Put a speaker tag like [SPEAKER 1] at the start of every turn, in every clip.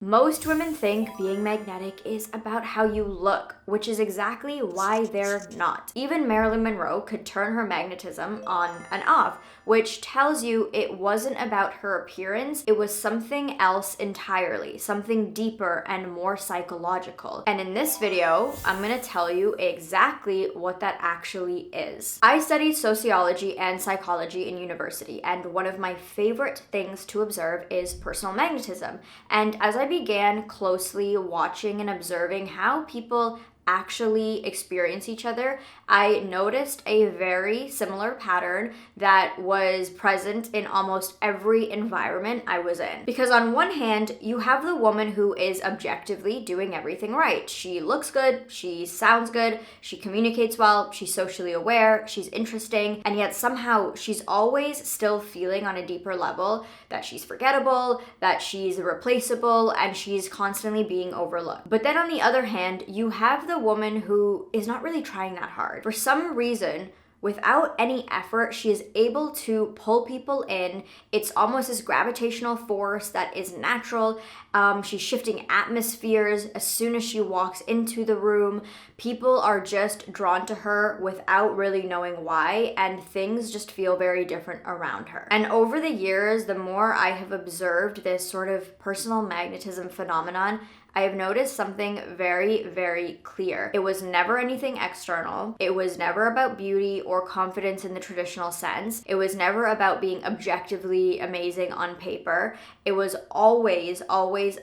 [SPEAKER 1] Most women think being magnetic is about how you look, which is exactly why they're not. Even Marilyn Monroe could turn her magnetism on and off, which tells you it wasn't about her appearance, it was something else entirely, something deeper and more psychological. And in this video, I'm gonna tell you exactly what that actually is. I studied sociology and psychology in university, and one of my favorite things to observe is personal magnetism. And as I began closely watching and observing how people actually experience each other, I noticed a very similar pattern that was present in almost every environment I was in. Because on one hand, you have the woman who is objectively doing everything right. She looks good, she sounds good, she communicates well, she's socially aware, she's interesting, and yet somehow she's always still feeling on a deeper level that she's forgettable, that she's replaceable, and she's constantly being overlooked. But then on the other hand, you have the woman who is not really trying that hard. For some reason, without any effort, she is able to pull people in. It's almost this gravitational force that is natural. She's shifting atmospheres as soon as she walks into the room. People are just drawn to her without really knowing why, and things just feel very different around her. And over the years, the more I have observed this sort of personal magnetism phenomenon, I have noticed something very, very clear. It was never anything external. It was never about beauty or confidence in the traditional sense. It was never about being objectively amazing on paper. It was always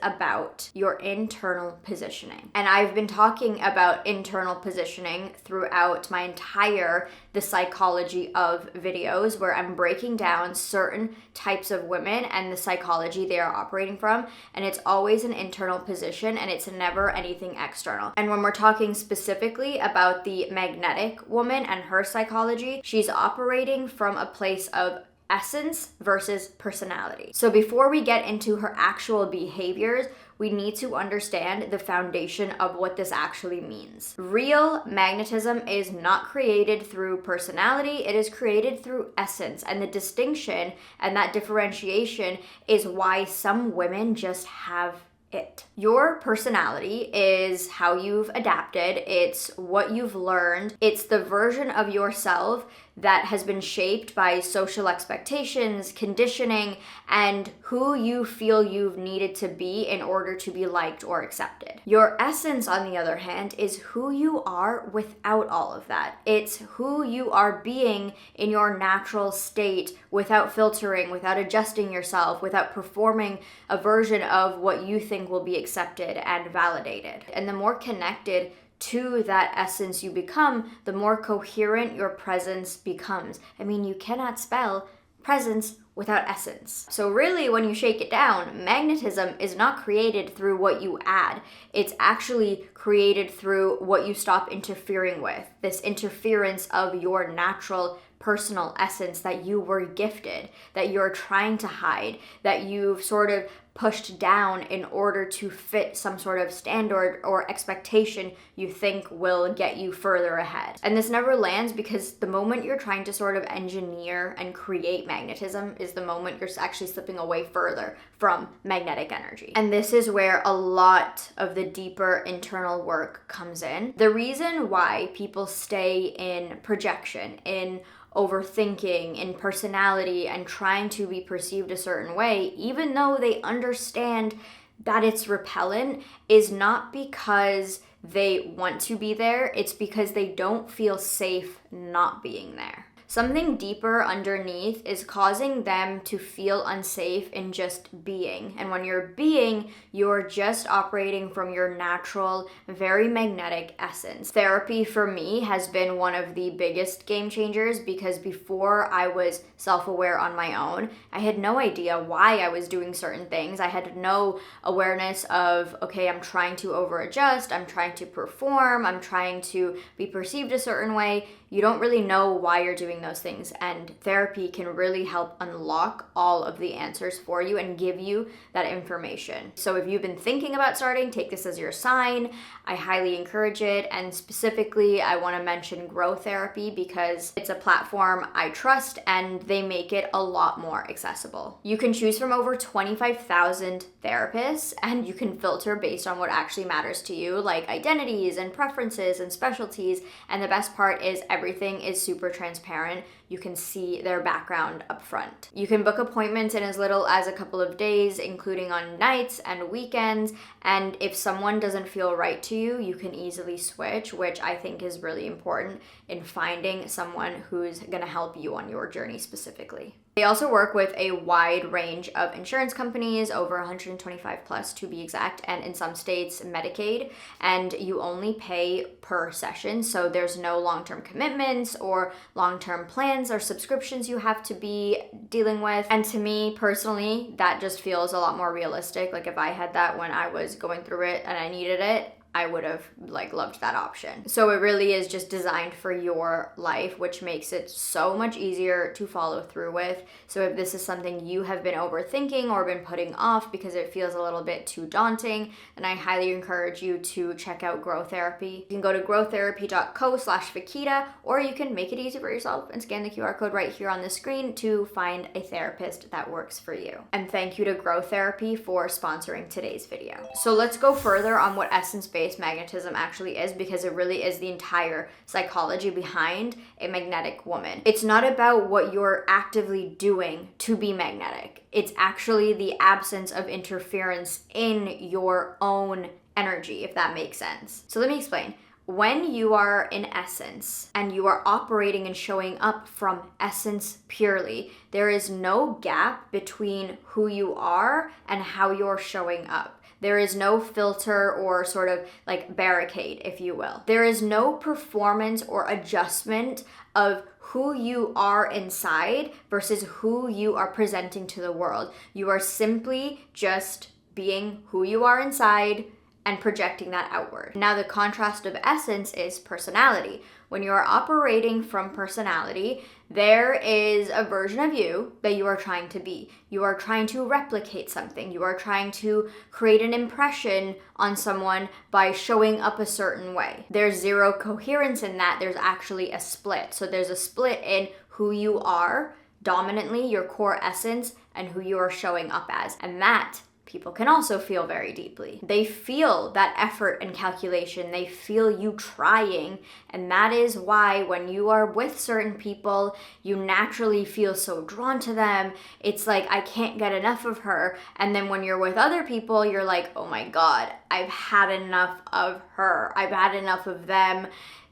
[SPEAKER 1] about your internal positioning. And I've been talking about internal positioning throughout my entire The Psychology of videos, where I'm breaking down certain types of women and the psychology they are operating from. And it's always an internal position, and it's never anything external. And when we're talking specifically about the magnetic woman and her psychology, she's operating from a place of essence versus personality. So before we get into her actual behaviors, we need to understand the foundation of what this actually means. Real magnetism is not created through personality, it is created through essence. And the distinction and that differentiation is why some women just have it. Your personality is how you've adapted, it's what you've learned, it's the version of yourself that has been shaped by social expectations, conditioning, and who you feel you've needed to be in order to be liked or accepted. Your essence, on the other hand, is who you are without all of that. It's who you are being in your natural state without filtering, without adjusting yourself, without performing a version of what you think will be accepted and validated. And the more connected to that essence you become, the more coherent your presence becomes. I mean, you cannot spell presence without essence. So really, when you shake it down, magnetism is not created through what you add. It's actually created through what you stop interfering with. This interference of your natural personal essence that you were gifted, that you're trying to hide, that you've sort of pushed down in order to fit some sort of standard or expectation you think will get you further ahead. And this never lands, because the moment you're trying to sort of engineer and create magnetism is the moment you're actually slipping away further from magnetic energy. And this is where a lot of the deeper internal work comes in. The reason why people stay in projection, in overthinking, in personality, and trying to be perceived a certain way, even though they understand that it's repellent, is not because they want to be there, it's because they don't feel safe not being there. Something deeper underneath is causing them to feel unsafe in just being. And when you're being, you're just operating from your natural, very magnetic essence. Therapy for me has been one of the biggest game changers, because before I was self-aware on my own, I had no idea why I was doing certain things. I had no awareness of, okay, I'm trying to over-adjust, I'm trying to perform, I'm trying to be perceived a certain way. You don't really know why you're doing doing those things. And therapy can really help unlock all of the answers for you and give you that information. So if you've been thinking about starting, take this as your sign. I highly encourage it. And specifically, I want to mention Grow Therapy because it's a platform I trust and they make it a lot more accessible. You can choose from over 25,000 therapists and you can filter based on what actually matters to you, like identities and preferences and specialties. And the best part is everything is super transparent. You can see their background up front. You can book appointments in as little as a couple of days, including on nights and weekends. And if someone doesn't feel right to you, you can easily switch, which I think is really important in finding someone who's gonna help you on your journey specifically. They also work with a wide range of insurance companies, over 125 plus to be exact, and in some states, Medicaid, and you only pay per session. So there's no long-term commitments or long-term plans or subscriptions you have to be dealing with. And to me personally, that just feels a lot more realistic. Like if I had that when I was going through it and I needed it, I would have loved that option. So it really is just designed for your life, which makes it so much easier to follow through with. So if this is something you have been overthinking or been putting off because it feels a little bit too daunting, then I highly encourage you to check out Grow Therapy. You can go to growtherapy.co/Fakita, or you can make it easy for yourself and scan the QR code right here on the screen to find a therapist that works for you. And thank you to Grow Therapy for sponsoring today's video. So let's go further on what essence-based magnetism actually is, because it really is the entire psychology behind a magnetic woman. It's not about what you're actively doing to be magnetic. It's actually the absence of interference in your own energy, if that makes sense. So let me explain. When you are in essence and you are operating and showing up from essence purely, there is no gap between who you are and how you're showing up. There is no filter or sort of barricade, if you will. There is no performance or adjustment of who you are inside versus who you are presenting to the world. You are simply just being who you are inside and projecting that outward. Now, the contrast of essence is personality. When you are operating from personality, there is a version of you that you are trying to be. You are trying to replicate something. You are trying to create an impression on someone by showing up a certain way. There's zero coherence in that. There's actually a split. So there's a split in who you are, dominantly, your core essence, and who you are showing up as. And that people can also feel very deeply. They feel that effort and calculation. They feel you trying. And that is why when you are with certain people, you naturally feel so drawn to them. It's like, I can't get enough of her. And then when you're with other people, you're like, oh my God, I've had enough of her. I've had enough of them.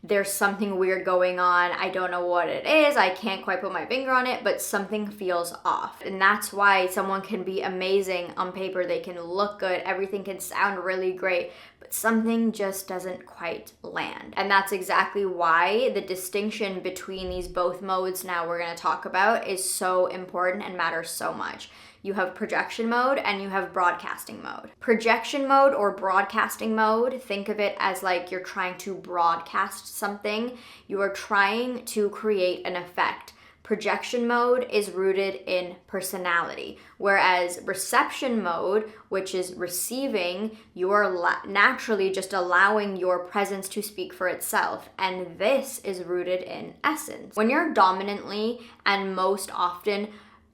[SPEAKER 1] There's something weird going on. I don't know what it is. I can't quite put my finger on it, but something feels off. And that's why someone can be amazing on paper. They can look good. Everything can sound really great, but something just doesn't quite land. And that's exactly why the distinction between these both modes now we're going to talk about is so important and matters so much. You have projection mode and you have broadcasting mode. Projection mode or broadcasting mode, think of it as like you're trying to broadcast something. You are trying to create an effect. Projection mode is rooted in personality, whereas reception mode, which is receiving, you are naturally just allowing your presence to speak for itself. And this is rooted in essence. When you're dominantly and most often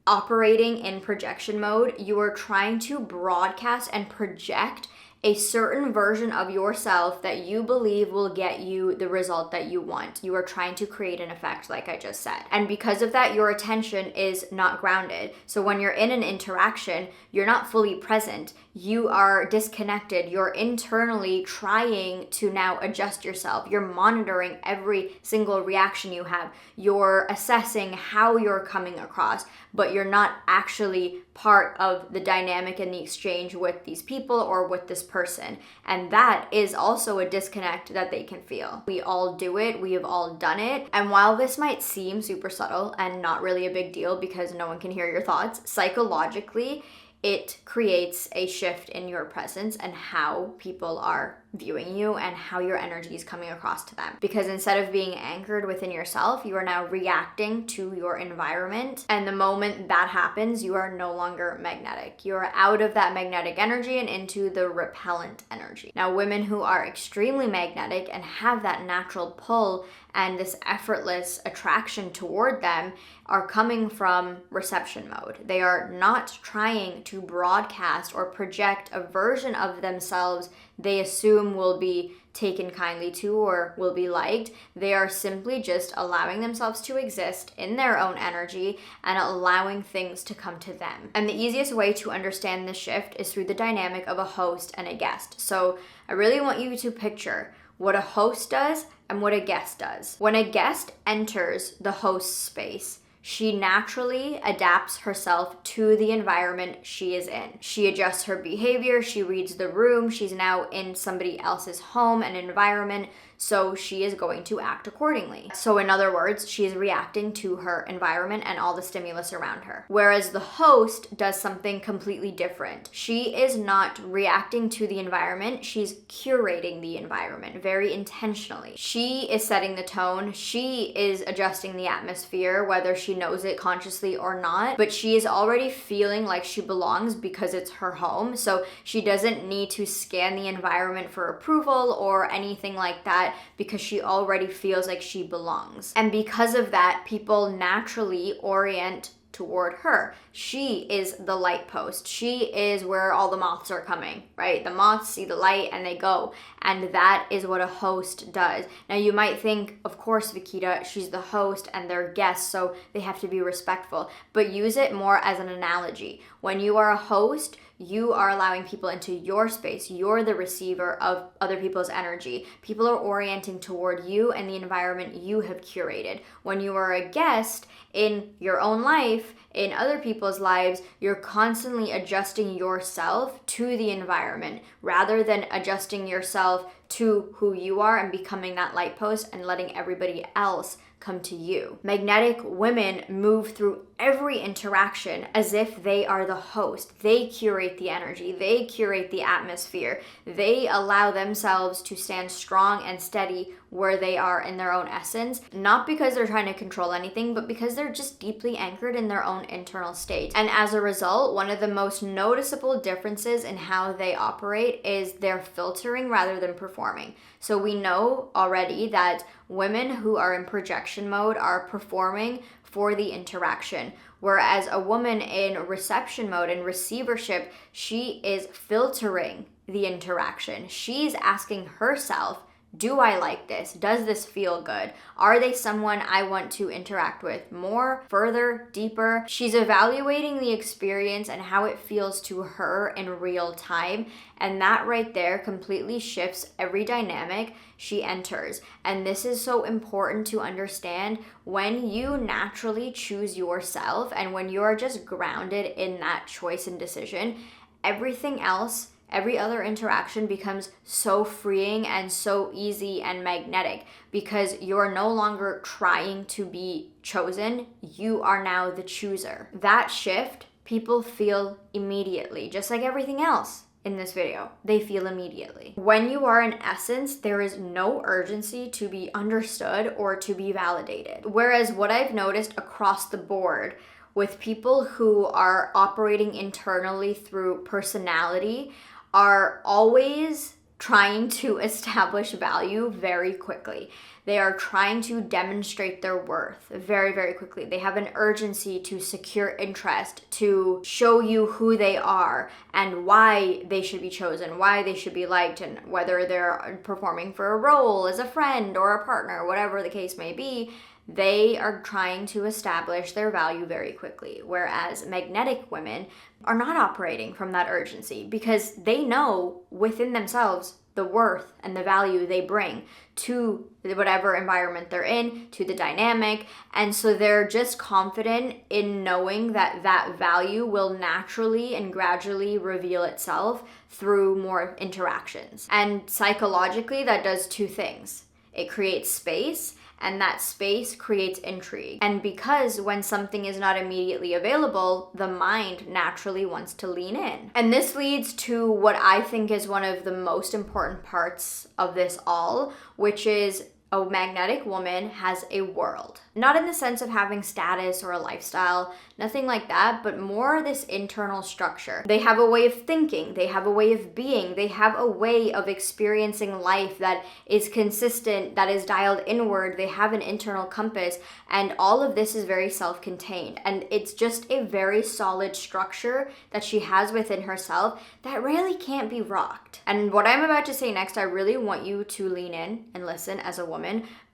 [SPEAKER 1] operating in projection mode, you are trying to broadcast and project a certain version of yourself that you believe will get you the result that you want. You are trying to create an effect, like I just said. And because of that, your attention is not grounded. So when you're in an interaction, you're not fully present. You are disconnected. You're internally trying to now adjust yourself. You're monitoring every single reaction you have. You're assessing how you're coming across, but you're not actually part of the dynamic and the exchange with these people or with this person. And that is also a disconnect that they can feel. We all do it. We have all done it. And while this might seem super subtle and not really a big deal because no one can hear your thoughts, psychologically, it creates a shift in your presence and how people are viewing you and how your energy is coming across to them. Because instead of being anchored within yourself, you are now reacting to your environment. And the moment that happens, you are no longer magnetic. You are out of that magnetic energy and into the repellent energy. Now, women who are extremely magnetic and have that natural pull and this effortless attraction toward them are coming from reception mode. They are not trying to broadcast or project a version of themselves they assume will be taken kindly to or will be liked. They are simply just allowing themselves to exist in their own energy and allowing things to come to them. And the easiest way to understand this shift is through the dynamic of a host and a guest. So I really want you to picture what a host does and what a guest does. When a guest enters the host's space, she naturally adapts herself to the environment she is in. She adjusts her behavior, she reads the room, she's now in somebody else's home and environment, so she is going to act accordingly. So in other words, she is reacting to her environment and all the stimulus around her. Whereas the host does something completely different. She is not reacting to the environment, she's curating the environment very intentionally. She is setting the tone, she is adjusting the atmosphere, whether she knows it consciously or not, but she is already feeling like she belongs because it's her home. So she doesn't need to scan the environment for approval or anything like that, because she already feels like she belongs. And because of that, people naturally orient toward her. She is the light post. She is where all the moths are coming, right? The moths see the light and they go. And that is what a host does. Now you might think, of course, Vikita, she's the host and they're guests, so they have to be respectful. But use it more as an analogy. When you are a host, you are allowing people into your space. You're the receiver of other people's energy. People are orienting toward you and the environment you have curated. When you are a guest in your own life, in other people's lives, you're constantly adjusting yourself to the environment rather than adjusting yourself to who you are and becoming that light post and letting everybody else come to you. Magnetic women move through every interaction as if they are the host. They curate the energy, they curate the atmosphere, they allow themselves to stand strong and steady where they are in their own essence, not because they're trying to control anything, but because they're just deeply anchored in their own internal state. And as a result, one of the most noticeable differences in how they operate is they're filtering rather than performing. So we know already that women who are in projection mode are performing for the interaction, whereas a woman in reception mode, in receivership, she is filtering the interaction. She's asking herself, do I like this? Does this feel good? Are they someone I want to interact with more, further, deeper? She's evaluating the experience and how it feels to her in real time. And that right there completely shifts every dynamic she enters. And this is so important to understand. When you naturally choose yourself and when you're just grounded in that choice and decision, everything else, every other interaction becomes so freeing and so easy and magnetic because you're no longer trying to be chosen. You are now the chooser. That shift, people feel immediately, just like everything else in this video. They feel immediately. When you are in essence, there is no urgency to be understood or to be validated. Whereas what I've noticed across the board with people who are operating internally through personality are always trying to establish value very quickly. They are trying to demonstrate their worth very, very quickly. They have an urgency to secure interest, to show you who they are and why they should be chosen, why they should be liked, and whether they're performing for a role as a friend or a partner, whatever the case may be. They are trying to establish their value very quickly, whereas magnetic women are not operating from that urgency because they know within themselves the worth and the value they bring to whatever environment they're in, to the dynamic. And so they're just confident in knowing that that value will naturally and gradually reveal itself through more interactions. And psychologically, that does two things. It creates space and that space creates intrigue. And because when something is not immediately available, the mind naturally wants to lean in. And this leads to what I think is one of the most important parts of this all, which is a magnetic woman has a world. Not in the sense of having status or a lifestyle, nothing like that, but more this internal structure. They have a way of thinking, they have a way of being, they have a way of experiencing life that is consistent, that is dialed inward, they have an internal compass, and all of this is very self-contained. And it's just a very solid structure that she has within herself that really can't be rocked. And what I'm about to say next, I really want you to lean in and listen as a woman,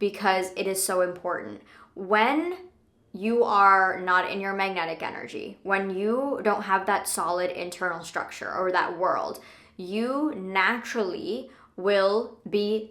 [SPEAKER 1] because it is so important. When you are not in your magnetic energy, when you don't have that solid internal structure or that world, you naturally will be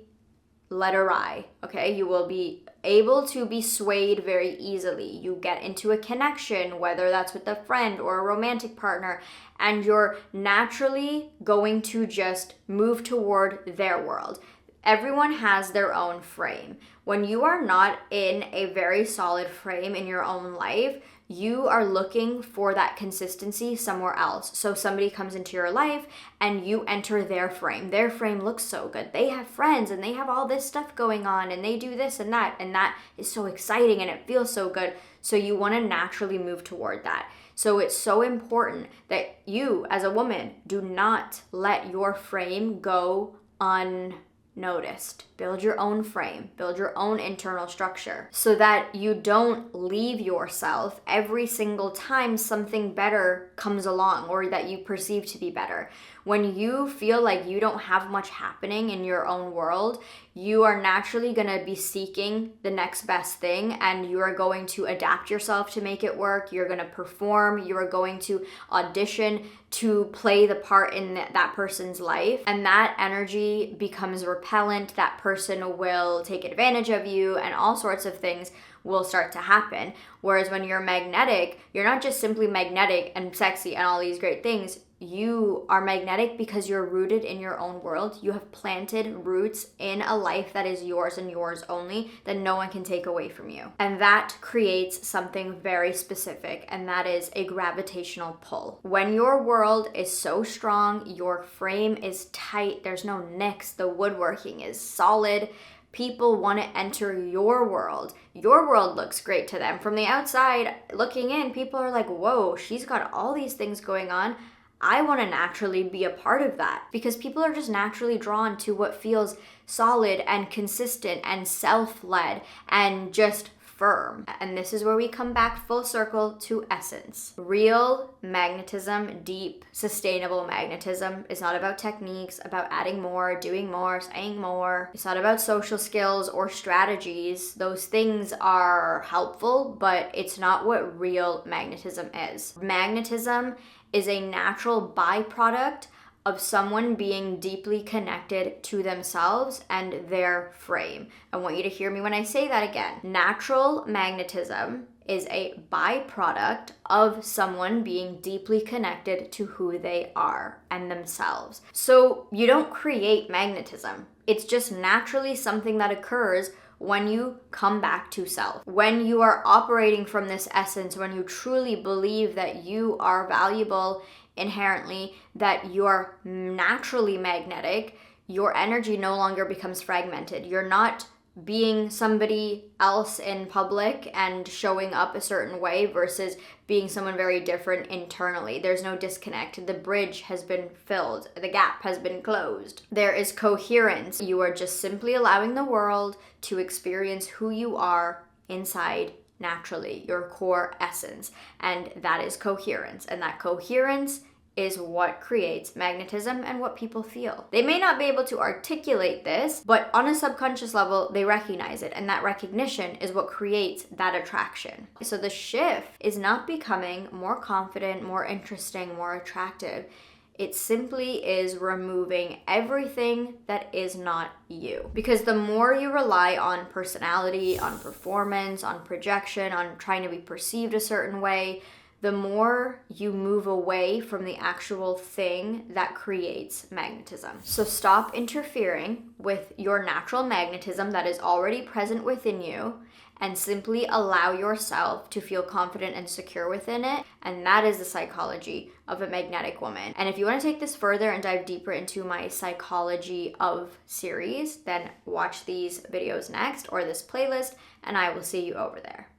[SPEAKER 1] led awry, okay? You will be able to be swayed very easily. You get into a connection, whether that's with a friend or a romantic partner, and you're naturally going to just move toward their world. Everyone has their own frame. When you are not in a very solid frame in your own life, you are looking for that consistency somewhere else. So somebody comes into your life and you enter their frame. Their frame looks so good. They have friends and they have all this stuff going on and they do this and that is so exciting and it feels so good. So you want to naturally move toward that. So it's so important that you, as a woman, do not let your frame go unnoticed. Build your own frame, build your own internal structure so that you don't leave yourself every single time something better comes along or that you perceive to be better. When you feel like you don't have much happening in your own world, you are naturally going to be seeking the next best thing, and you are going to adapt yourself to make it work. You're going to perform, you are going to audition to play the part in that person's life, and that energy becomes repellent. That person will take advantage of you, and all sorts of things will start to happen. Whereas when you're magnetic, you're not just simply magnetic and sexy and all these great things. You are magnetic because you're rooted in your own world. You have planted roots in a life that is yours and yours only, that no one can take away from you. And that creates something very specific, and that is a gravitational pull. When your world is so strong, your frame is tight, there's no nicks, the woodworking is solid, people want to enter your world. Your world looks great to them. From the outside looking in, people are like, whoa, she's got all these things going on. I want to naturally be a part of that, because people are just naturally drawn to what feels solid and consistent and self-led and just firm. And this is where we come back full circle to essence. Real magnetism, deep, sustainable magnetism is not about techniques, about adding more, doing more, saying more. It's not about social skills or strategies. Those things are helpful, but it's not what real magnetism is. Magnetism is a natural byproduct of someone being deeply connected to themselves and their frame. I want you to hear me when I say that again. Natural magnetism is a byproduct of someone being deeply connected to who they are and themselves. So you don't create magnetism. It's just naturally something that occurs when you come back to self. When you are operating from this essence, when you truly believe that you are valuable inherently, that you are naturally magnetic, your energy no longer becomes fragmented. You're not being somebody else in public and showing up a certain way versus being someone very different internally. There's no disconnect. The bridge has been filled. The gap has been closed. There is coherence. You are just simply allowing the world to experience who you are inside naturally, your core essence. And that is coherence. And that coherence is what creates magnetism and what people feel. They may not be able to articulate this, but on a subconscious level, they recognize it. And that recognition is what creates that attraction. So the shift is not becoming more confident, more interesting, more attractive. It simply is removing everything that is not you. Because the more you rely on personality, on performance, on projection, on trying to be perceived a certain way, the more you move away from the actual thing that creates magnetism. So stop interfering with your natural magnetism that is already present within you, and simply allow yourself to feel confident and secure within it. And that is the psychology of a magnetic woman. And if you want to take this further and dive deeper into my psychology of series, then watch these videos next or this playlist, and I will see you over there.